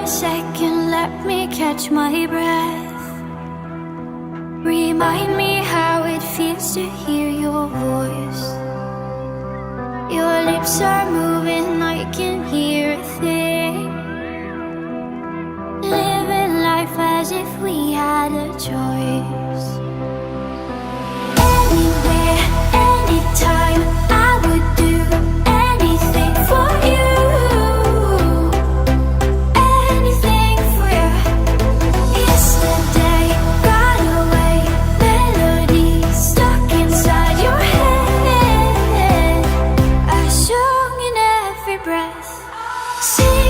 a second, let me catch my breath. Remind me how it feels to hear your voice. Your lips are moving, I can hear a thing. Living life as if we had a choice. Anywhere, anytime, I would do anything for you. Anything for you. Yesterday got away, melodies stuck inside your head. I sung in every breath. See